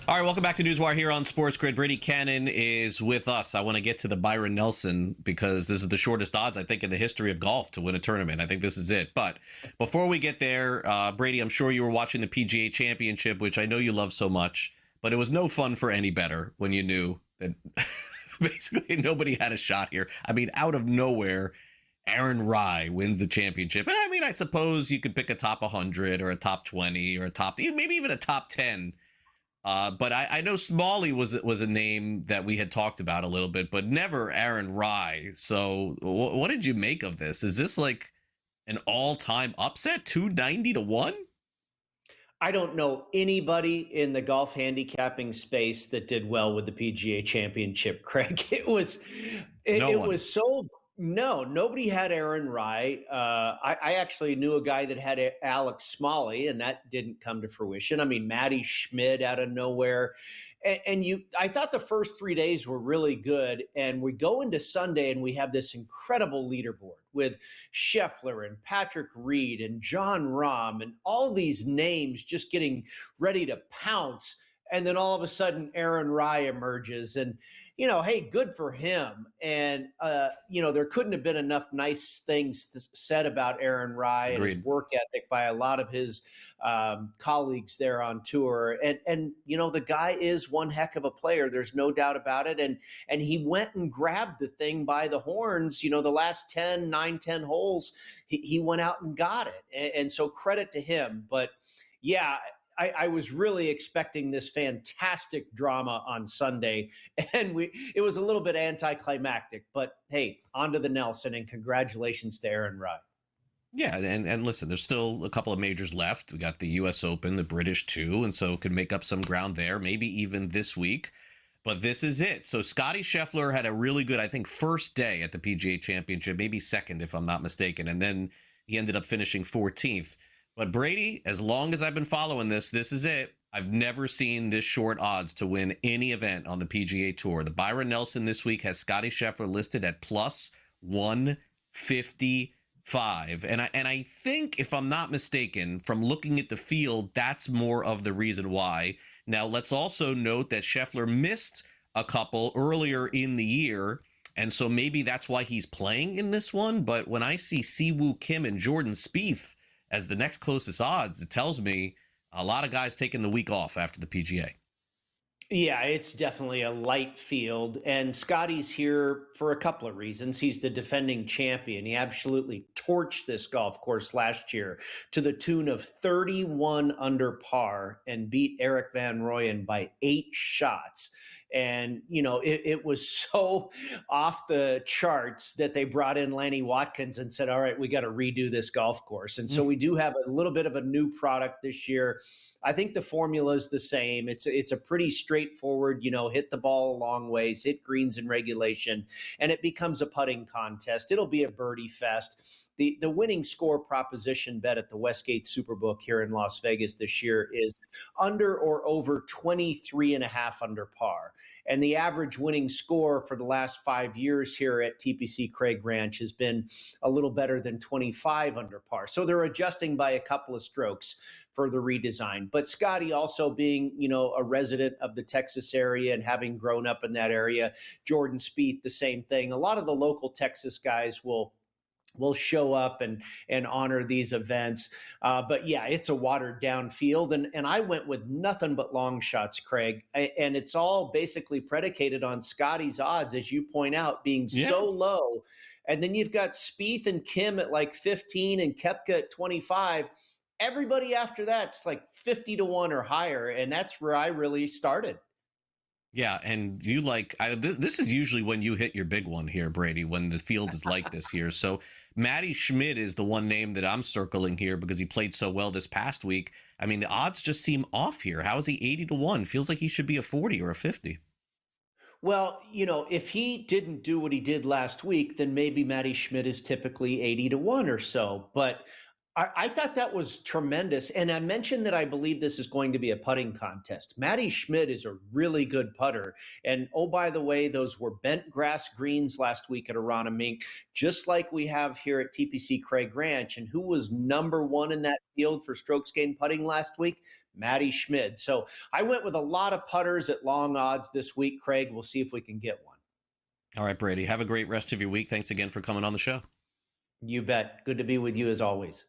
All right, welcome back to Newswire here on SportsGrid. Brady Cannon is with us. I want to get to the Byron Nelson because this is the shortest odds, I think, in the history of golf to win a tournament. I think this is it. But before we get there, Brady, I'm sure you were watching the PGA Championship, which I know you love so much, but it was no fun for any better when you knew that basically nobody had a shot here. I mean, out of nowhere, Aaron Rai wins the championship. And I mean, I suppose you could pick a top 100 or a top 20 or a top, maybe even a top 10. But I know Smalley was a name that we had talked about a little bit, but never Aaron Rai. So what did you make of this? Is this like an all-time upset, 290 to 1? I don't know anybody in the golf handicapping space that did well with the PGA Championship, Craig. It was so. No, nobody had Aaron Rai. I actually knew a guy that had Alex Smalley, and that didn't come to fruition. I mean, Matti Schmid out of nowhere. I thought the first 3 days were really good. And we go into Sunday and we have this incredible leaderboard with Scheffler and Patrick Reed and Jon Rahm and all these names just getting ready to pounce. And then all of a sudden, Aaron Rai emerges and, hey, good for him. And, there couldn't have been enough nice things said about Aaron Rai and his work ethic by a lot of his colleagues there on tour. And the guy is one heck of a player. There's no doubt about it. And he went and grabbed the thing by the horns. The last 9, 10 holes, he went out and got it. And so credit to him. But yeah, I was really expecting this fantastic drama on Sunday, and it was a little bit anticlimactic. But hey, on to the Nelson, and congratulations to Aaron Rai. Yeah, and listen, there's still a couple of majors left. We got the U.S. Open, the British too, and so can make up some ground there, maybe even this week. But this is it. So Scottie Scheffler had a really good, I think, first day at the PGA Championship, maybe second if I'm not mistaken, and then he ended up finishing 14th. But Brady, as long as I've been following this is it. I've never seen this short odds to win any event on the PGA Tour. The Byron Nelson this week has Scottie Scheffler listed at plus 155. And I think, if I'm not mistaken, from looking at the field, that's more of the reason why. Now, let's also note that Scheffler missed a couple earlier in the year, and so maybe that's why he's playing in this one. But when I see Siwoo Kim and Jordan Spieth as the next closest odds, it tells me a lot of guys taking the week off after the PGA. Yeah, it's definitely a light field. And Scottie's here for a couple of reasons. He's the defending champion. He absolutely torched this golf course last year to the tune of 31 under par and beat Eric Van Rooyen by 8 shots. And, it was so off the charts that they brought in Lanny Watkins and said, all right, we got to redo this golf course. And so we do have a little bit of a new product this year. I think the formula is the same. It's a pretty straightforward, hit the ball a long ways, hit greens in regulation, and it becomes a putting contest. It'll be a birdie fest. The winning score proposition bet at the Westgate Superbook here in Las Vegas this year is under or over 23.5 under par. And the average winning score for the last 5 years here at TPC Craig Ranch has been a little better than 25 under par. So they're adjusting by a couple of strokes for the redesign. But Scottie also being, a resident of the Texas area and having grown up in that area, Jordan Spieth, the same thing. A lot of the local Texas guys will show up and honor these events. But yeah, it's a watered down field. And I went with nothing but long shots, Craig. And it's all basically predicated on Scottie's odds, as you point out, being so low. And then you've got Spieth and Kim at like 15 and Koepka at 25. Everybody after that's like 50 to 1 or higher. And that's where I really started. Yeah, and you this is usually when you hit your big one here, Brady, when the field is like this here. So Matti Schmid is the one name that I'm circling here because he played so well this past week. I mean, the odds just seem off here. How is he 80 to 1? Feels like he should be a 40 or a 50. Well, if he didn't do what he did last week, then maybe Matti Schmid is typically 80 to 1 or so. But I thought that was tremendous. And I mentioned that I believe this is going to be a putting contest. Matti Schmid is a really good putter. And oh, by the way, those were bent grass greens last week at Aronimink, just like we have here at TPC Craig Ranch. And who was number one in that field for strokes gained putting last week? Matti Schmid. So I went with a lot of putters at long odds this week, Craig. We'll see if we can get one. All right, Brady. Have a great rest of your week. Thanks again for coming on the show. You bet. Good to be with you as always.